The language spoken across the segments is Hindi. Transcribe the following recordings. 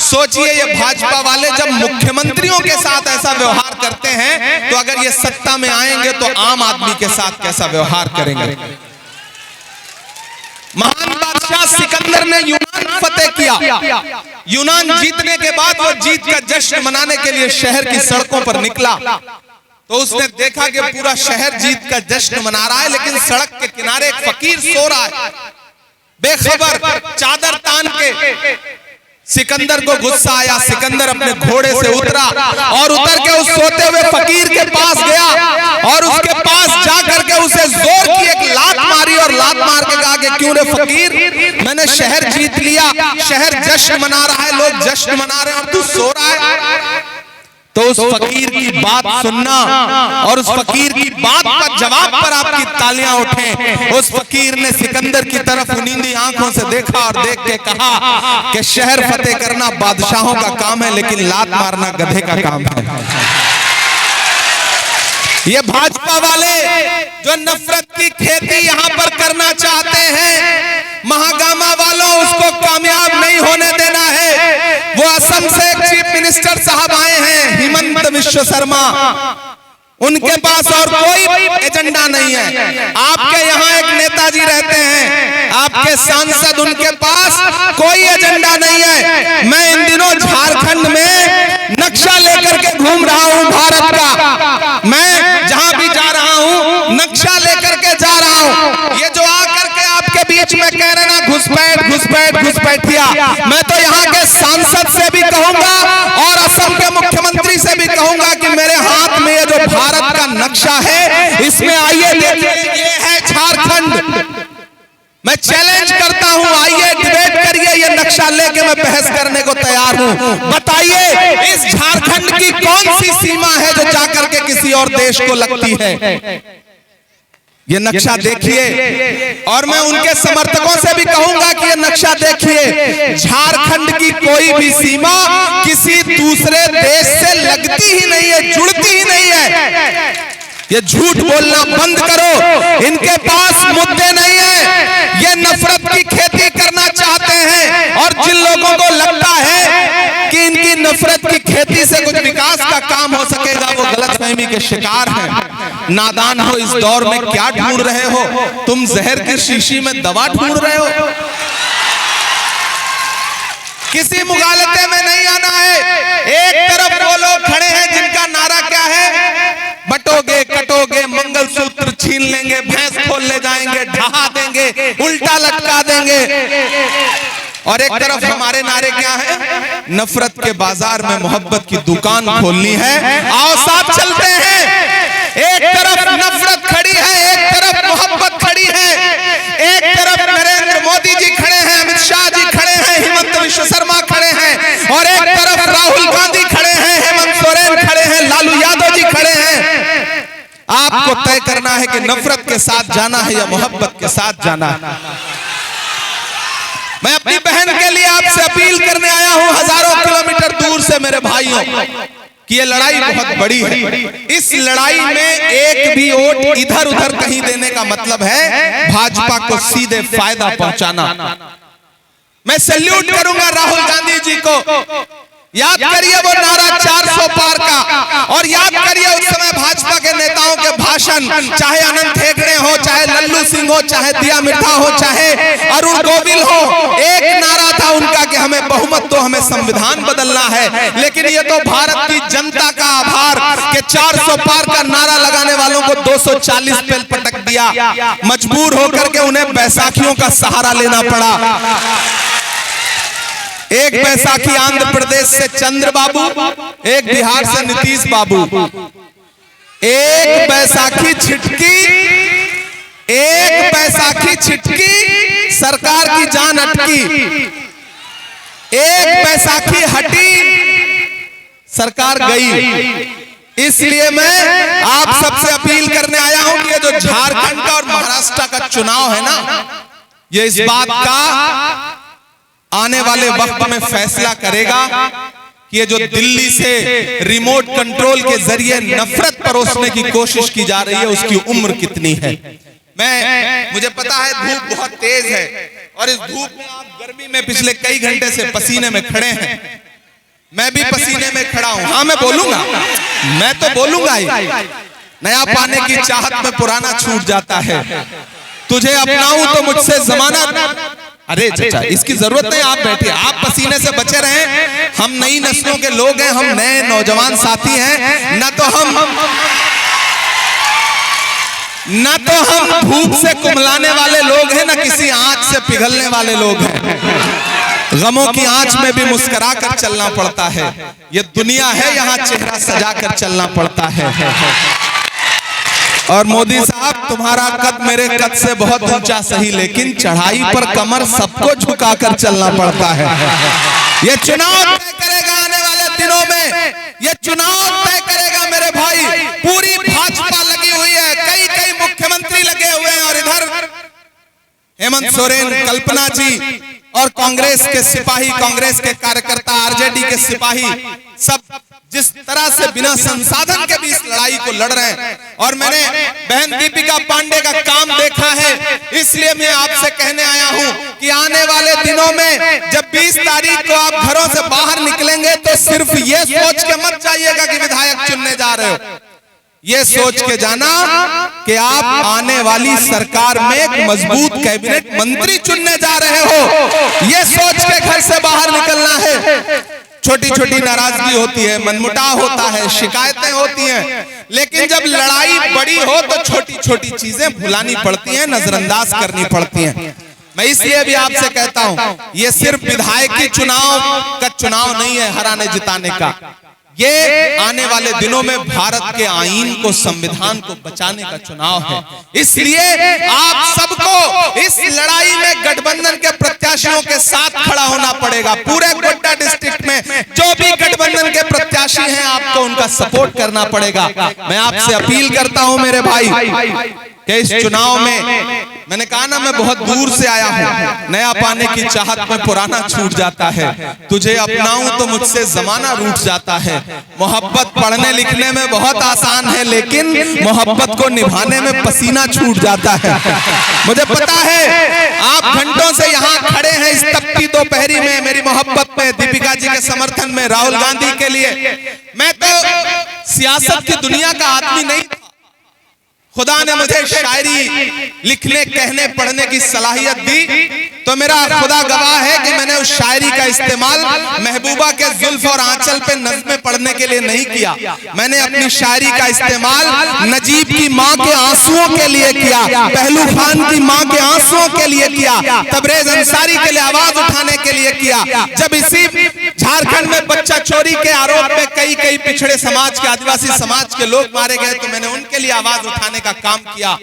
सोचिए ये भाजपा वाले जब मुख्यमंत्रियों के साथ ऐसा व्यवहार करते हैं तो अगर ये सत्ता में आएंगे तो आम आदमी के साथ कैसा व्यवहार करेंगे। महान बादशाह सिकंदर ने यूनान फतेह किया। यूनान जीतने के बाद वो जीत का जश्न मनाने के लिए शहर की सड़कों पर निकला तो उसने देखा कि पूरा शहर जीत का जश्न मना रहा है, लेकिन सड़क के किनारे एक फकीर सो रहा है बेखबर, चादर तान के। सिकंदर को गुस्सा आया, सिकंदर अपने घोड़े से उतरा और उतर के उस सोते हुए फकीर के पास गया और उसके पास जाकर के उसे जोर की एक लात मारी और लात मार के कहा कि क्यों रे फकीर, मैंने शहर जीत लिया, शहर जश्न मना रहा है, लोग जश्न मना रहे हैं और तू सो रहा है। तो उस फकीर की बात सुनना और उस फकीर की बात का जवाब पर आपकी तालियां उठें। उस फकीर ने सिकंदर की तरफ नींदी आंखों से देखा और देख के कहा कि शहर फतेह करना बादशाहों का काम है, लेकिन लात मारना गधे का काम है। ये भाजपा वाले जो नफरत की खेती यहां पर करना चाहते हैं, महागामा वालों उसको कामयाब नहीं होने देना है। वो असम से एक चीफ मिनिस्टर साहब आए हैं, हिमंत विश्व शर्मा, उनके पास और कोई एजेंडा नहीं है। आपके यहाँ एक नेताजी रहते हैं, आपके सांसद, उनके पास कोई एजेंडा नहीं है। मैं इन दिनों झारखंड में नक्शा लेकर के घूम रहा हूँ भारत का, मैं जहां भी जा रहा हूँ नक्शा लेकर के जा रहा हूँ। ये जो आकर के आपके बीच में कह रहे ना घुसपैठ घुसपैठ घुसपैठिया, मैं तो यहाँ के सांसद से भी कहूंगा और असम के मुख्यमंत्री से भी कहूंगा कि मेरे हाथ में ये जो भारत का नक्शा है इसमें आइए देखिए, ये है झारखंड। मैं चैलेंज करता हूं, आइए डिबेट करिए, ये नक्शा लेके मैं बहस करने को तैयार हूं। बताइए इस झारखंड की कौन सी सीमा है जो जाकर के किसी और देश को लगती है। ये नक्शा देखिए और मैं उनके समर्थकों से भी कहूंगा कि ये नक्शा देखिए, झारखंड की कोई भी सीमा किसी दूसरे देश से लगती ही नहीं है, जुड़ती ही नहीं है। ये झूठ बोलना बंद करो, इनके पास मुद्दे नहीं है, ये नफरत की खेती करना चाहते हैं। और जिन लोगों को लगता है कि इनकी नफरत की खेती से कुछ विकास का काम हो सकेगा, वो गलतफहमी के शिकार हैं। नादान हो, इस दौर में क्या ढूंढ रहे हो तुम? जहर की शीशी में दवा ढूंढ रहे हो। किसी मुगालते में नहीं आना है। एक तरफ वो लोग खड़े हैं जिनका नारा क्या है, बटोगे कटोगे मंगलसूत्र छीन लेंगे, भैंस खोल ले जाएंगे, ढहा देंगे, उल्टा लटका देंगे। और एक तरफ हमारे नारे क्या है, नफरत के बाजार में मोहब्बत की दुकान खोलनी है। आओ साथ चलते हैं। एक तरफ नफरत खड़ी है, एक तरफ मोहब्बत खड़ी है। एक तरफ नरेंद्र मोदी जी खड़े हैं, अमित शाह जी खड़े हैं, हिमंत विश्व शर्मा खड़े हैं, और एक तरफ राहुल गांधी खड़े हैं, हेमंत सोरेन खड़े हैं, लालू यादव जी खड़े हैं। आपको तय करना है कि नफरत के साथ जाना है या मोहब्बत के साथ जाना है। मैं अपनी बहन के लिए आपसे अपील करने आया हूं, हजारों किलोमीटर दूर से मेरे भाइयों, कि ये लड़ाई बहुत बड़ी है। इस लड़ाई में एक भी वोट इधर उधर कहीं देने का मतलब है भाजपा को सीधे फायदा पहुंचाना। मैं सैल्यूट करूंगा राहुल गांधी जी को। याद करिए वो नारा 400 पार का, और याद करिए उस समय भाजपा के नेताओं के भाषण, चाहे अनंत हेगड़े हो, चाहे लल्लू सिंह हो, चाहे दिया मिर्धा हो, चाहे अरुण गोविल हो, एक नारा था उनका कि हमें बहुमत दो, हमें संविधान बदलना है। लेकिन ये तो भारत की जनता का आभार कि 400 पार का नारा लगाने वालों को 240 पे पटक दिया। मजबूर होकर के उन्हें बैसाखियों का सहारा लेना पड़ा। एक बैसाखी आंध्र प्रदेश से चंद्र बाबू, एक बिहार से नीतीश बाबू। एक बैसाखी छिटकी, एक बैसाखी छिटकी, सरकार की जान अटकी। एक बैसाखी हटी, सरकार गई। इसलिए मैं आप सबसे अपील करने आया हूं कि जो झारखंड का और महाराष्ट्र का चुनाव है ना, ये इस बात का आने वाले वक्त में फैसला करेगा कि ये जो दिल्ली से रिमोट कंट्रोल के जरिए नफरत परोसने की कोशिश की जा रही है उसकी उम्र कितनी है। मुझे पता है धूप बहुत तेज है और इस धूप में आप गर्मी में पिछले कई घंटे से पसीने में खड़े हैं। मैं भी पसीने में खड़ा हूं। हाँ मैं बोलूंगा, मैं तो बोलूंगा ही। नया पाने की चाहत में पुराना छूट जाता है। तुझे अपनाऊं तो मुझसे जमाना। अरे चाचा इसकी जरूरत नहीं, आप बैठिए, आप पसीने से बचे रहें। हम नई नस्लों के लोग हैं, हम नए नौजवान साथी हैं। न तो हम भूख से कुमलाने वाले लोग हैं, न किसी आंच से पिघलने वाले लोग हैं। गमों की आंच में भी मुस्कुरा कर चलना पड़ता है। ये दुनिया है, यहाँ चेहरा सजा कर चलना पड़ता है। और मोदी साहब तुम्हारा कद मेरे कद से बहुत ऊंचा सही, लेकिन चढ़ाई पर कमर सबको झुकाकर चलना पड़ता है। ये चुनाव तय करेगा आने वाले दिनों में, ये चुनाव तय करेगा मेरे भाई। पूरी भाजपा लगी हुई है, कई मुख्यमंत्री लगे हुए हैं, और इधर हेमंत सोरेन, कल्पना जी और कांग्रेस के सिपाही, कांग्रेस के कार्यकर्ता, आरजेडी के सिपाही, सब जिस तरह से बिना संसाधन के भी इस लड़ाई को लड़ रहे हैं। और मैंने बहन दीपिका पांडे का काम देखा है, इसलिए मैं आपसे कहने आया हूं कि आने वाले दिनों में जब 20 तारीख को आप घरों से बाहर निकलेंगे तो सिर्फ ये सोच के मत जाइएगा कि विधायक चुनने जा रहे हो। ये सोच के जाना कि आप आने वाली सरकार में एक मजबूत कैबिनेट मंत्री चुनने जा रहे हो। ये सोच के घर से बाहर निकलना है। छोटी छोटी नाराजगी होती है, मनमुटाव होता है, शिकायतें होती हैं, लेकिन जब लड़ाई बड़ी हो तो छोटी छोटी चीजें भुलानी पड़ती हैं, नजरअंदाज करनी पड़ती हैं। मैं इसलिए भी आपसे कहता हूं, ये सिर्फ विधायकी चुनाव का चुनाव नहीं है हराने जिताने का। ये आने वाले दिनों में भारत के आईन को, संविधान को बचाने का चुनाव है। इसलिए आप सबको इस लड़ाई में गठबंधन के प्रत्याशियों के साथ खड़ा होना पड़ेगा। पूरे गोड्डा डिस्ट्रिक्ट में जो भी गठबंधन के प्रत्याशी हैं, आपको उनका सपोर्ट करना पड़ेगा। मैं आपसे अपील करता हूं मेरे भाई कि इस चुनाव में, मैंने कहा ना मैं बहुत दूर से आया हूं, नया पाने की चाहत में पुराना छूट जाता है। तुझे अपनाऊं तो मुझसे जमाना रूठ जाता है। मोहब्बत पढ़ने लिखने में बहुत आसान है, लेकिन मोहब्बत को निभाने में पसीना छूट जाता है। मुझे पता है आप घंटों से यहाँ खड़े हैं इस तपती दोपहरी में, मेरी मोहब्बत में, दीपिका जी के समर्थन में, राहुल गांधी के लिए। मैं तो सियासत की दुनिया का आदमी नहीं, खुदा ने मुझे शायरी लिखने, कहने, पढ़ने की सलाहियत दी, तो मेरा खुदा गवाह है कि मैंने उस शायरी का इस्तेमाल महबूबा के जुल्फ और आंचल पे नज़्में पढ़ने के लिए नहीं किया। मैंने अपनी शायरी का इस्तेमाल नजीब की माँ के आंसुओं के लिए किया, पहलू खान की माँ के आंसुओं के लिए किया, तबरेज अंसारी के लिए आवाज उठाने के लिए किया। जब इसी झारखंड में बच्चा चोरी के आरोप में कई पिछड़े समाज के, आदिवासी समाज के लोग मारे गए, तो मैंने उनके लिए आवाज उठाने का काम किया।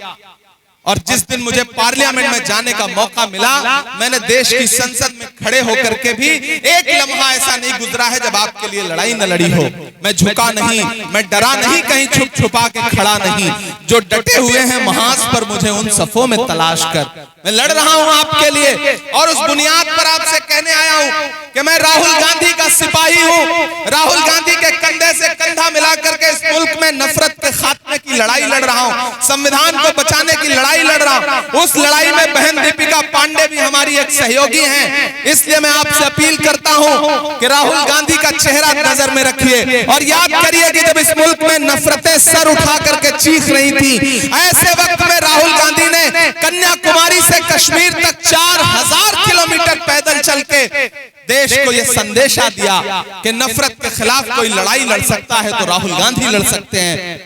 और जिस दिन मुझे पार्लियामेंट में जाने का मौका मिला, मैंने देश की संसद में खड़े होकर के भी एक लम्हा ऐसा नहीं गुजरा है जब आपके लिए लड़ाई न लड़ी हो। मैं झुका नहीं, मैं डरा नहीं, कहीं छुप छुपा के खड़ा नहीं। जो डटे हुए हैं महाज पर, मुझे उन सफों में तलाश कर मैं लड़ रहा हूं आपके लिए। और उस बुनियाद पर आपसे कहने आया हूं कि मैं राहुल गांधी का सिपाही हूं। राहुल गांधी के कंधे से कंधा मिला करके इस मुल्क में नफरत के खात्मे की लड़ाई लड़ रहा हूं, संविधान को बचाने की लड़ाई लड़ रहा हूं। उस लड़ाई में बहन दीपिका पांडे भी हमारी एक सहयोगी हैं। इसलिए मैं आपसे अपील करता हूं कि राहुल गांधी का चेहरा नजर में रखिए और याद करिए कि जब इस मुल्क में नफरतें सर उठा करके चीख रही थी, ऐसे वक्त में राहुल गांधी ने कन्याकुमारी से कश्मीर तक 4000 किलोमीटर पैदल चल के देश को यह संदेशा दिया कि नफरत के खिलाफ कोई लड़ाई लड़ सकता है तो राहुल गांधी लड़ सकते हैं।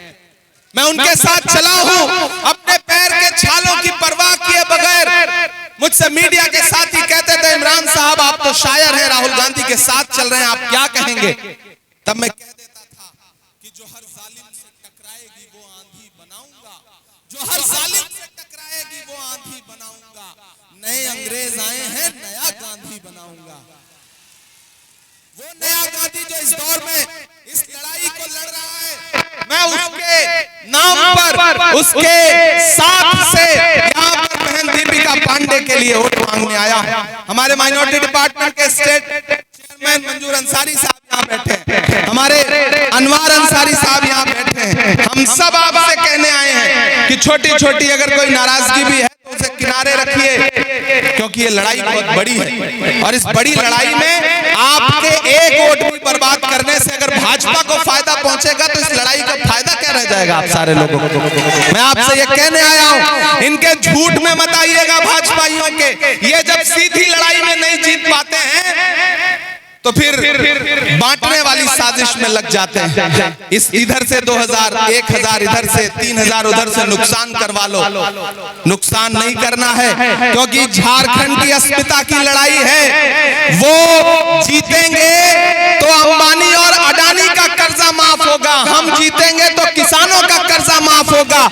मैं उनके साथ चला हूं, अपने पैर के छालों की परवाह किए बगैर। मुझसे मीडिया के साथी कहते थे, इमरान साहब आप तो शायर हैं, राहुल गांधी के साथ चल रहे हैं, आप क्या कहेंगे? तब मैं कह देता था कि जो हर जालिम से टकराएगी वो आंधी बनाऊंगा, जो हर जालिम से टकराएगी वो आंधी बनाऊंगा। नए अंग्रेज आए हैं, नया गांधी बनाऊंगा। वो नया गांधी जो इस दौर में इस लड़ाई को लड़ रहा है, मैं उसके नाम पर, उसके साथ से यहाँ पर बहन दीपिका पांडे के लिए वोट मांगने आया। हमारे माइनॉरिटी डिपार्टमेंट के स्टेट चेयरमैन मंजूर अंसारी साहब यहाँ बैठे हैं, हमारे अनवार अंसारी साहब यहाँ बैठे हैं। हम सब आपसे कहने आए हैं कि छोटी छोटी अगर कोई नाराजगी भी है तो उसे किनारे रखिए, क्योंकि ये लड़ाई बहुत बड़ी है और इस बड़ी लड़ाई में आपके एक वोट भी बर्बाद भाजपा को फायदा पहुंचेगा तो इस लड़ाई का फायदा क्या रह जाएगा आप सारे लोगों को। मैं आपसे ये कहने आया हूं, इनके झूठ में मत आइएगा भाजपाइयों के। ये जब सीधी लड़ाई में नहीं जीत पाते हैं तो फिर बांटने वाली साजिश में लग जाते हैं। इस इधर से 2000, 1000 इधर से 3000 उधर से नुकसान करवा लो। नुकसान नहीं करना है, क्योंकि झारखंड की अस्मिता की लड़ाई है। वो जीतेंगे तो अंबानी और अडानी का कर्जा माफ होगा, हम जीतेंगे तो किसानों का कर्जा माफ होगा।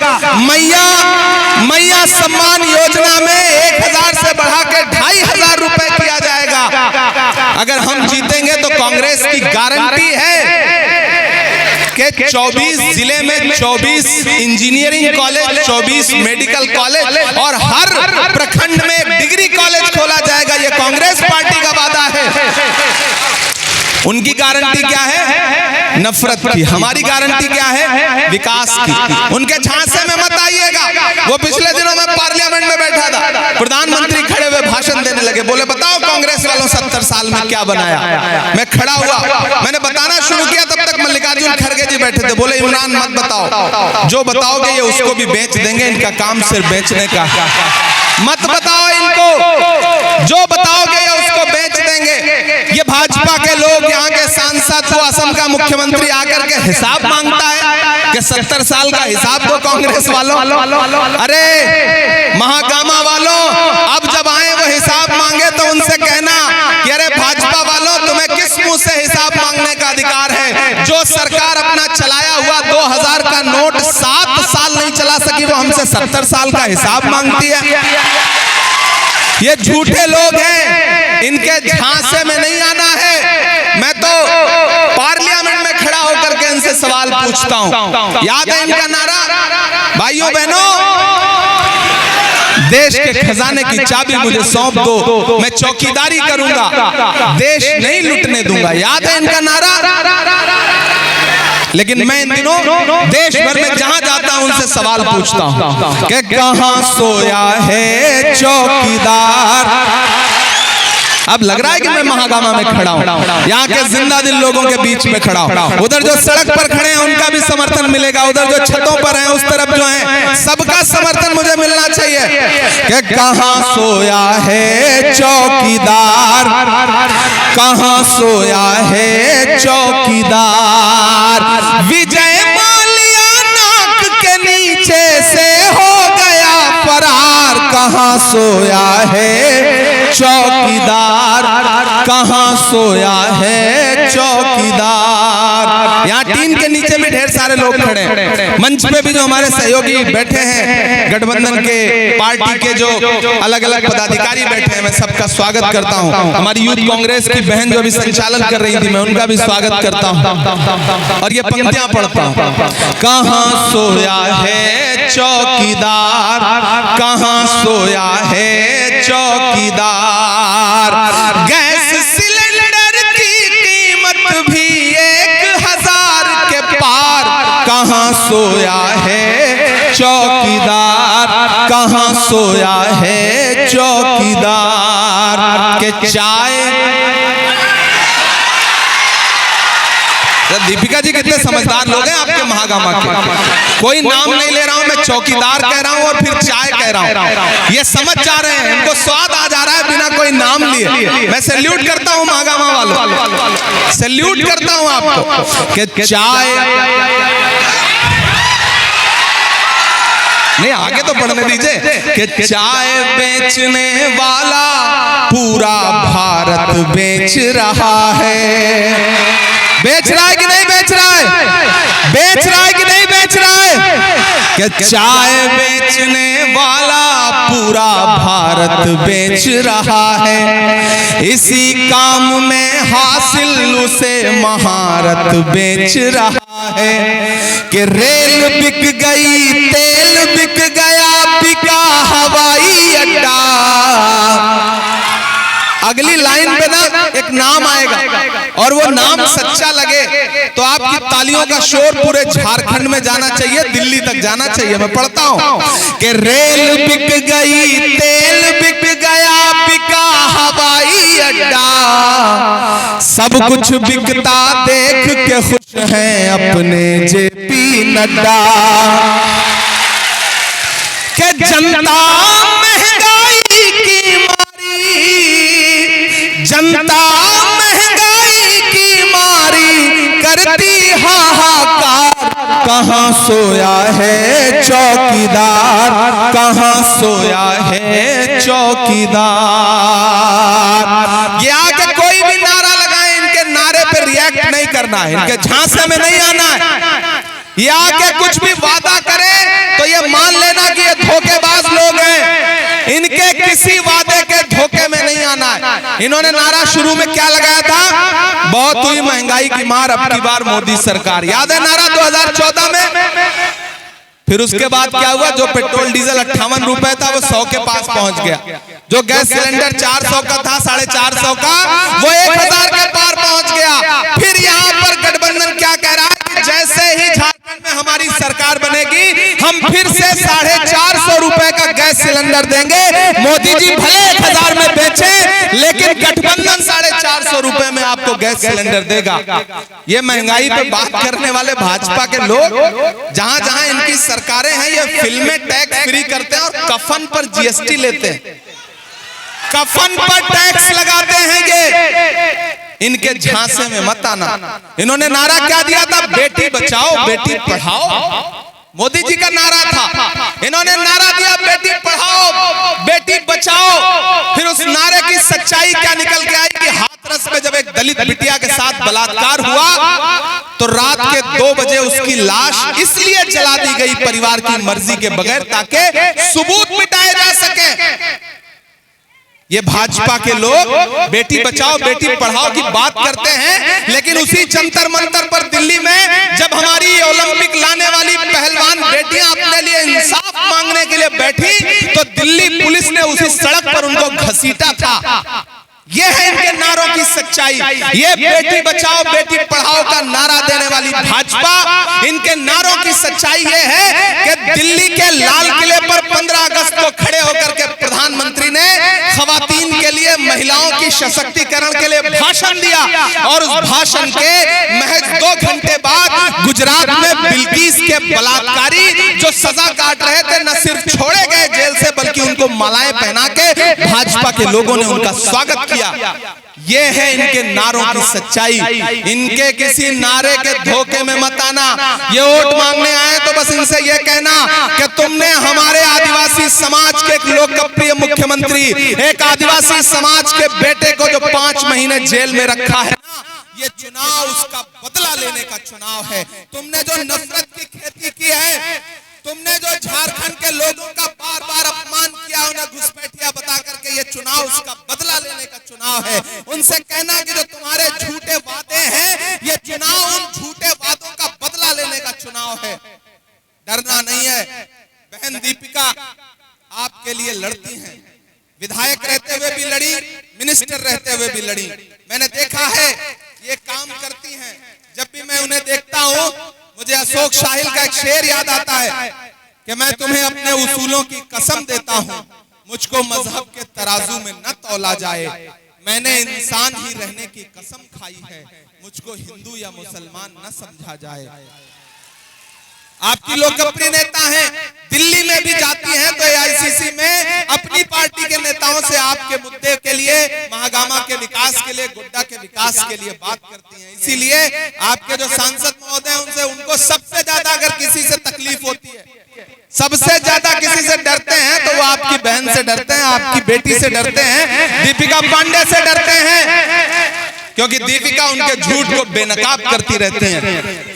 मैया सम्मान योजना में 1000 से बढ़ा के 2500 रुपए किया जाएगा। अगर हम जीतेंगे तो कांग्रेस की गारंटी है कि 24 जिले में 24 इंजीनियरिंग कॉलेज, 24 मेडिकल कॉलेज और हर प्रखंड में एक डिग्री कॉलेज खोला जाएगा। ये कांग्रेस पार्टी का वादा है। उनकी गारंटी क्या है? नफरत की। हमारी गारंटी क्या है? विकास की। उनके झांसे में मत आइएगा। वो पिछले दिनों में पार्लियामेंट में बैठा था, प्रधानमंत्री खड़े हुए भाषण देने लगे, बोले बताओ कांग्रेस वालों 70 साल में क्या बनाया। मैं खड़ा हुआ, मैंने बताना शुरू किया, तब तक मल्लिकार्जुन खड़गे जी बैठे थे। बोले इमरान मत बताओ, जो बताओगे ये उसको भी बेच देंगे, इनका काम सिर्फ बेचने का। मत बताओ इनको, जो बताओगे ये उसको बेच देंगे। ये भाजपा के लोग, यहाँ के सांसद, वो असम का मुख्यमंत्री आकर के हिसाब मांगता है कि 70 साल का हिसाब दो कांग्रेस वालों। अरे महागामा वालों, अब जब आए वो हिसाब मांगे तो उनसे कहना कि अरे भाजपा वालों, तुम्हें किस मुंह से हिसाब मांगने का अधिकार है? जो सरकार अपना चलाया हुआ 2000 का नोट 7 साल नहीं चला सकी, वो हमसे 70 साल का हिसाब मांगती है। ये झूठे लोग हैं, इनके झांसे में नहीं आना है। मैं तो पार्लियामेंट में खड़ा होकर के इनसे सवाल पूछता हूं। याद है इनका नारा? भाइयों बहनों, देश के खजाने की चाबी मुझे सौंप दो, मैं चौकीदारी करूंगा, देश नहीं लुटने दूंगा। याद है इनका नारा? लेकिन मैं इन दिनों देश भर में जहां जाता हूं उनसे सवाल पूछता हूं कि कहां सोया है चौकीदार। अब लग रहा है कि मैं महागामा में खड़ा हूं, यहाँ के जिंदा दिल लोगों के बीच में खड़ा हूं। उधर जो सड़क पर खड़े हैं उनका भी समर्थन मिलेगा, उधर जो छतों पर हैं उस तरफ जो हैं सबका समर्थन मुझे मिलना चाहिए। कि कहां सोया है चौकीदार, कहां सोया है चौकीदार। विजय माल्या नाक के नीचे से हो गया फरार। कहां सोया है चौकीदार, कहां सोया है चौकीदार। यहाँ टीन के नीचे भी ढेर सारे लोग खड़े हैं, मंच पे भी जो हमारे सहयोगी बैठे हैं, गठबंधन के पार्टी के जो अलग अलग पदाधिकारी बैठे हैं, मैं सबका स्वागत करता हूँ। हमारी यूथ कांग्रेस की बहन जो अभी संचालन कर रही थी, मैं उनका भी स्वागत करता हूँ। और ये पंक्तियां पढ़ता हूँ। कहां सोया है चौकीदार, कहां सोया है चौकीदार। गैस सिलेंडर की कीमत भी 1000 के पार। कहां सोया है चौकीदार, कहां सोया है चौकीदार। के चाय दीपिका जी कितने समझदार लोग हैं आपके महागामा के। कोई नाम नहीं ले रहा हूं, मैं चौकीदार कह रहा हूं और फिर चाय कह रहा हूं। ये समझ जा रहे हैं, इनको स्वाद आ जा रहा है बिना कोई नाम लिए। मैं सैल्यूट करता हूं महागामा वालों, सैल्यूट करता हूं आपको। कि चाय नहीं, आगे तो पढ़ने दीजिए। कि चाय बेचने वाला पूरा भारत बेच रहा है। बेच रहा है कि नहीं बेच रहा है? बेच रहा है कि नहीं बेच रहा है? कि चाय बेचने वाला पूरा भारत बेच रहा है। इसी काम में हासिल उसे महारत बेच रहा है। कि रेल बिक गई, तेल बिक गया, बिका हवाई अड्डा। अगली लाइन पे ना एक नाम आएगा और वो नाम सच्चा लगे तो आपकी तालियों का शोर पूरे झारखंड में जाना चाहिए, दिल्ली तक जाना चाहिए। मैं पढ़ता हूं कि रेल बिक गई, तेल बिक गया, बिका हवाई अड्डा, सब कुछ बिकता देख के खुश हैं अपने जेपी नड्डा। के जनता महंगाई की मारी, जनता महंगाई की मारी करती हाहाकार, कहाँ सोया है चौकीदार, कहाँ सोया है चौकीदार। ये आके कोई भी नारा लगाए, इनके नारे पे रिएक्ट नहीं करना है, इनके झांसे में नहीं आना है। ये आके कुछ भी वादा करे तो ये मान लेना कि ये धोखेबाज लोग हैं, इनके किसी वादे के धोखे में नहीं आना है। इन्होंने नारा शुरू में क्या लगाया था? बहुत हुई महंगाई की मार, अब की बार मोदी सरकार। याद है नारा 2014 में? फिर उसके बाद क्या हुआ? जो पेट्रोल डीजल 58 रुपए था वो 100 के पास पहुंच गया। जो गैस सिलेंडर 400 का था, 450 का, वो 1000 के पार पहुंच गया। फिर यहाँ पर गठबंधन क्या कह रहा है? जैसे ही झारखंड में हमारी सरकार बनेगी, हम फिर से 450 रुपए का गैस सिलेंडर देंगे। मोदी जी भले 1000 में बेचें, लेकिन गठबंधन 450 रुपए में आपको गैस सिलेंडर देगा। ये महंगाई पे बात करने वाले भाजपा के लोग, जहां जहां इनकी सरकारें हैं, ये फिल्में टैक्स फ्री करते हैं और कफन पर जीएसटी लेते हैं, कफन पर टैक्स लगाते हैं। ये इनके झांसे में मत आना। इन्होंने नारा क्या दिया था? बेटी बचाओ बेटी पढ़ाओ, मोदी जी का नारा था। इन्होंने नारा दिया बेटी पढ़ाओ बेटी बचाओ। फिर उस नारे की सच्चाई क्या निकल के आई कि हाथरस में जब एक दलित बिटिया के साथ बलात्कार हुआ तो रात के 2 बजे उसकी लाश इसलिए जला दी गई परिवार की मर्जी के बगैर, ताकि सबूत मिटाए जा सके। ये भाजपा के लोग बेटी बचाओ बेटी पढ़ाओ की बात करते हैं, लेकिन उसी जंतर मंतर पर दिल्ली में जब हमारी ओलंपिक लाने वाली पहलवान बेटियां अपने लिए इंसाफ मांगने के लिए बैठी, तो दिल्ली पुलिस ने उसी सड़क पर उनको घसीटा था। ये है इनके नारों की सच्चाई। ये बेटी बचाओ बेटी पढ़ाओ का नारा देने वाली भाजपा, इनके नारों की सच्चाई ये है कि दिल्ली के लाल किले पर 15 अगस्त को खड़े होकर के प्रधानमंत्री ने खवातीन के लिए, महिलाओं की सशक्तिकरण के लिए भाषण दिया, और उस भाषण के महज 2 घंटे बाद गुजरात में बिल्किस के बलात्कारी जो सजा काट रहे थे, न सिर्फ छोड़े गए जेल से, बल्कि उनको मालाएं पहना के भाजपा के लोगों ने उनका स्वागत किया। ये है इनके नारों की सच्चाई। इनके किसी नारे के धोखे में मत आना। ये वोट मांगने आए तो बस इनसे ये कहना कि तुमने हमारे आदिवासी समाज के एक लोकप्रिय मुख्यमंत्री, एक आदिवासी समाज के बेटे को जो 5 महीने जेल में रखा है, ये चुनाव उसका बदला लेने का चुनाव है। तुमने जो नफरत की खेती की है, तुमने जो झारखंड के लोगों का बार बार अपमान किया, उन्हें घुसपैठिया बता करके, ये चुनाव उसका बदला लेने का चुनाव है। उनसे कहना कि जो तुम्हारे झूठे वादे हैं, ये चुनाव उन झूठे वादों का बदला लेने का चुनाव है। डरना नहीं है। बहन दीपिका आपके लिए लड़ती हैं, विधायक रहते हुए भी लड़ी, मिनिस्टर रहते हुए भी लड़ी। मैंने देखा है ये काम करती हैं। जब भी मैं उन्हें देखता हूँ, मुझे अशोक शाहिल का एक शेर याद आता है कि मैं तुम्हें अपने उसूलों की कसम देता हूँ, मुझको मजहब के तराजू में न तौला जाए। मैंने इंसान ही रहने की कसम खाई है, मुझको हिंदू या मुसलमान न समझा जाए। आपकी लोकप्रिय नेता हैं, दिल्ली में भी जाती हैं तो एआईसीसी में अपनी पार्टी के नेताओं से आपके मुद्दे के लिए, महागामा के विकास के लिए, गोड्डा के विकास के लिए बात करती हैं। इसीलिए आपके जो सांसद महोदय हैं, उनसे उनको सबसे ज्यादा अगर किसी से तकलीफ होती है, सबसे ज्यादा किसी से डरते हैं तो वो आपकी बहन से डरते हैं, आपकी बेटी से डरते हैं, दीपिका पांडे से डरते हैं, क्योंकि दीपिका उनके झूठ को बेनकाब करती रहते हैं।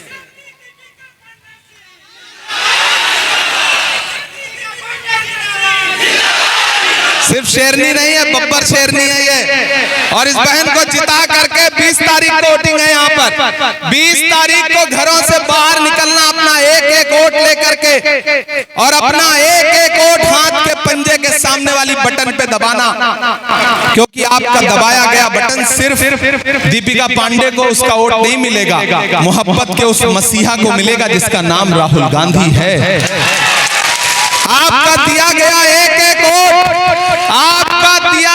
सिर्फ शेरनी नहीं है, बब्बर शेरनी है ये। और इस बहन को जिता करके 20 तारीख को वोटिंग है यहाँ पर। 20 तारीख को घरों से बाहर निकलना, अपना एक वोट लेकर के, और अपना एक वोट हाथ के पंजे के सामने वाली बटन पे दबाना, क्योंकि आपका दबाया गया बटन सिर्फ दीपिका पांडे को उसका वोट नहीं मिलेगा, मोहब्बत के उस मसीहा को मिलेगा जिसका नाम राहुल गांधी है। आपका दिया गया एक वोट, आपका दिया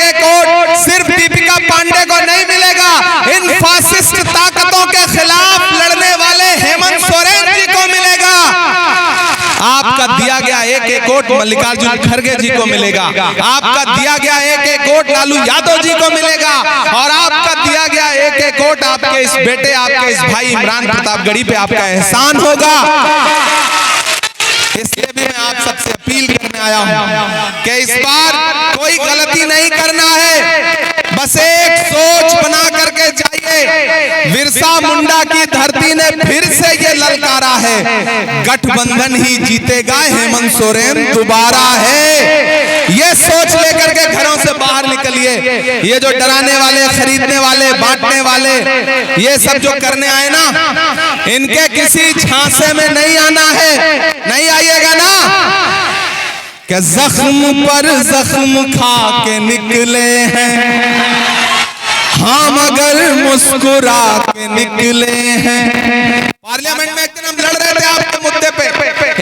एक वोट सिर्फ दीपिका पांडे को नहीं मिलेगा, इन फासिस्ट ताकतों के खिलाफ लड़ने वाले हेमंत सोरेन जी को मिलेगा। आपका दिया गया एक वोट मल्लिकार्जुन खड़गे जी को मिलेगा, आपका दिया गया एक वोट लालू यादव जी को मिलेगा, और आपका दिया गया एक वोट आपके इस बेटे, आपके इस भाई इमरान प्रतापगढ़ी पे आपका एहसान होगा। इसलिए भी मैं आप सबसे अपील करने आया हूं कि इस बार कोई गलती नहीं करना है, बस एक सोच बना करके जाइए। बिरसा मुंडा की धरती ने फिर से ये ललकारा है, गठबंधन ही जीतेगा, हेमंत सोरेन दोबारा है। ये सोच लेकर के घरों से बाहर निकलिए। ये जो डराने वाले, खरीदने वाले, बांटने वाले, ये सब जो करने आए ना, इनके किसी झांसे में नहीं आना है। नहीं आइएगा ना कि जख्म पर जख्म खा के निकले हैं हम, अगर मुस्कुरा के निकले हैं। पार्लियामेंट में एक दिन हम लड़ रहे थे आपके मुद्दे पे,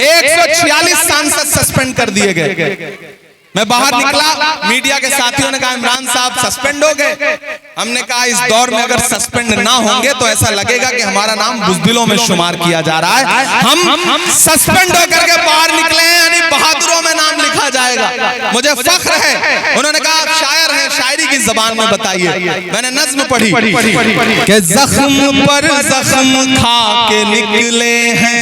146 सांसद सस्पेंड कर दिए गए। मैं बाहर निकला, मीडिया के साथियों ने कहा इमरान साहब सस्पेंड हो गए। हमने कहा इस दौर में अगर सस्पेंड ना होंगे तो ऐसा लगेगा कि हमारा नाम बुज़दिलों में शुमार किया जा रहा है। हम सस्पेंड होकर के बाहर निकले हैं, यानी बहादुरों में नाम लिखा जाएगा। मुझे फख्र है। उन्होंने कहा आप शायर हैं, शायरी की जबान में बताइए। मैंने नज्म पढ़ी कि जख्म पर जख्म खा के निकले हैं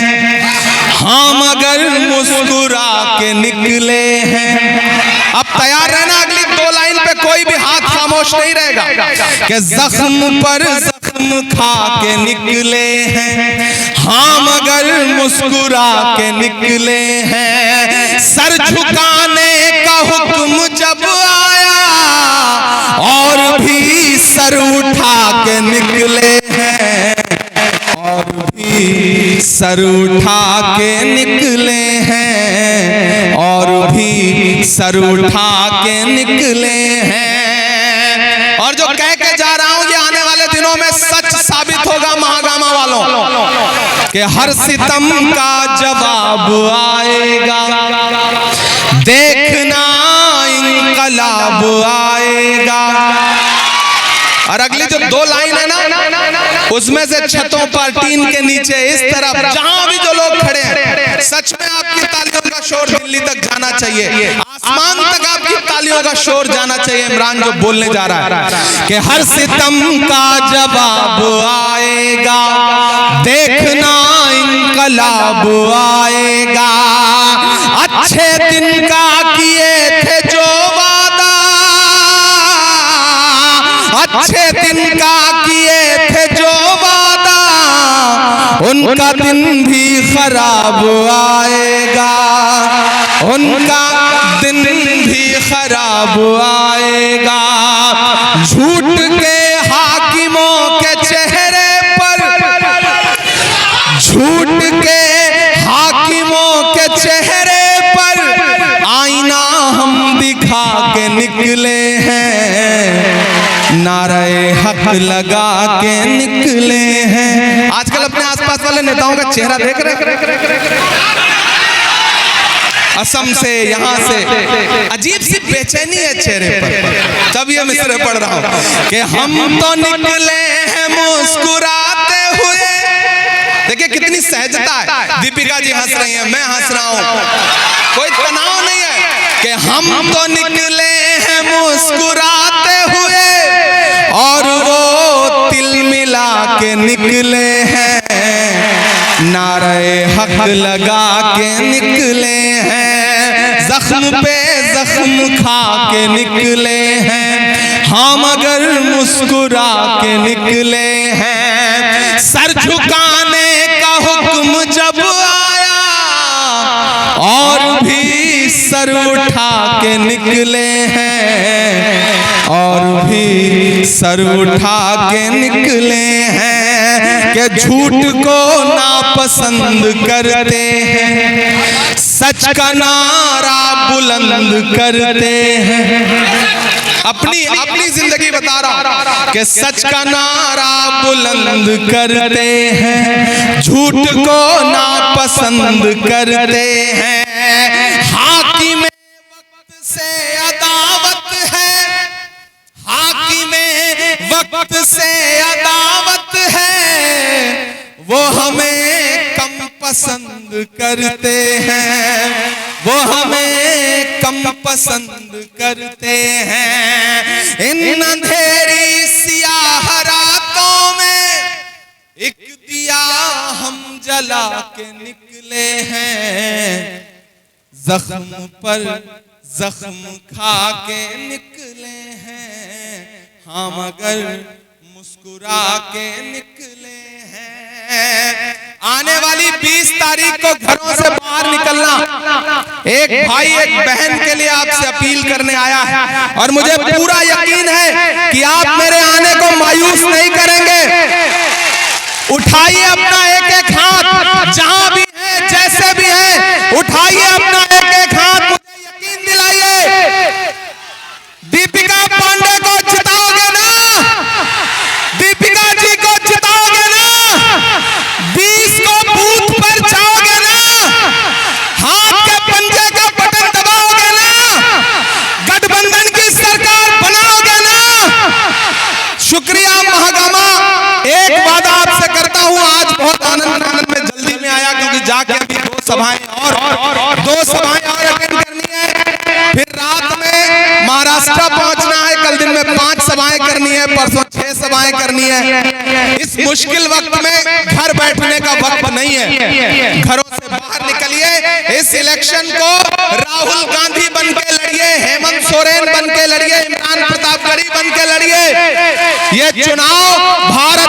हम, अगर मुस्कुरा के निकले हैं। अब तैयार रहना, अगली 2 लाइन पे कोई भी हाथ खामोश नहीं रहेगा कि जख्म पर जख्म खा के निकले हैं हम, अगर मुस्कुरा के निकले हैं। सर झुकाने का हुक्म जब आया और भी सर उठा के निकले हैं, और भी सर उठा के निकले हैं, और भी सर उठा के निकले हैं। और जो कह के जा रहा हूं, ये आने वाले दिनों में सच साबित होगा महागामा वालों कि हर सितम का जवाब आएगा, देखना इनकलाब आएगा। और अगली जो 2 लाइन है ना, उसमें से छतों पर, टीन के नीचे, इस तरफ जहां भी जो लोग खड़े हैं, सच में आपकी तालियों का शोर दिल्ली तक जाना चाहिए, आसमान तक आपकी तालियों का शोर जाना चाहिए। इमरान जो बोलने जा रहा है कि हर सितम का जवाब आएगा, देखना इनकलाब आएगा। अच्छे दिन का किए थे जो वादा, अच्छे दिन का किए थे जो वादा, उनका दिन भी खराब आएगा, उनका दिन भी खराब आएगा। झूठ के हाकिमों के चेहरे पर, झूठ के हाकिमों के चेहरे पर आईना हम दिखा के निकले हैं, नारे हक लगा के निकले हैं। आजकल अपने आसपास वाले नेताओं का चेहरा देख रहे, असम से, यहाँ से अजीब सी बेचैनी है चेहरे पर। तब ये मिसरे पढ़ रहा हूँ कि हम तो निकले हैं मुस्कुराते हुए। देखिए कितनी सहजता है, दीपिका जी हंस रही हैं, मैं हंस रहा हूँ, कोई तनाव नहीं है कि हम तो निकले हैं मुस्कुराते हुए, और वो तिल मिला के निकले हैं, नारे हक लगा के निकले हैं। जख्म पे जख्म खा के निकले हैं हम, अगर मुस्कुरा के निकले हैं। सर झुकाने का हुक्म जब आया और भी सर उठा के निकले हैं, और भी सर उठा के निकले हैं। कि झूठ को नापसंद करते हैं, सच का नारा बुलंद करते हैं। अपनी जिंदगी बता रहा कि सच का नारा बुलंद करते हैं, झूठ को नापसंद करते हैं। हाकिम वक्त से अदावत है, से अदावत है, वो हमें कम पसंद करते हैं, वो हमें कम पसंद करते हैं। इन अंधेरी सियाह रातों में एक दिया हम जला के निकले हैं, जख्म पर जख्म खा के निकले हैं, हाँ मगर मुस्कुरा के निकले हैं। आने वाली 20 तारीख को घरों से बाहर निकलना एक भाई एक बहन के लिए आपसे अपील करने आया है, और मुझे पूरा यकीन है कि आप मेरे आने को मायूस नहीं करेंगे। उठाइए अपना एक एक हाथ, जहां भी है जैसे भी है, उठाइए अपना एक एक हाथ, मुझे यकीन दिलाइए। दीपिका पांडे को जिताओगे ना? दीपिका जी को जिताओगे ना? 20 को बूथ पर जाओगे ना? हाथ के पंजे का बटन दबाओगे ना? गठबंधन की सरकार बनाओगे ना? शुक्रिया महागामा। एक वादा आपसे करता हूं, आज बहुत आनंद में जल्दी में आया, क्योंकि जाके अभी 2 सभाएं और 2 सभाएं और अटेंड करनी है, फिर रात में महाराष्ट्र पहुंचना है, कल दिन में 5 सभाएं करनी है, परसों 6 सभाएं करनी है। इस मुश्किल वक्त में घर बैठने का वक्त नहीं है, घरों से बाहर निकलिए। इस इलेक्शन को राहुल गांधी बन के लड़िए, हेमंत सोरेन बन के लड़िए, इमरान प्रतापगढ़ी बन के लड़िए। ये चुनाव भारत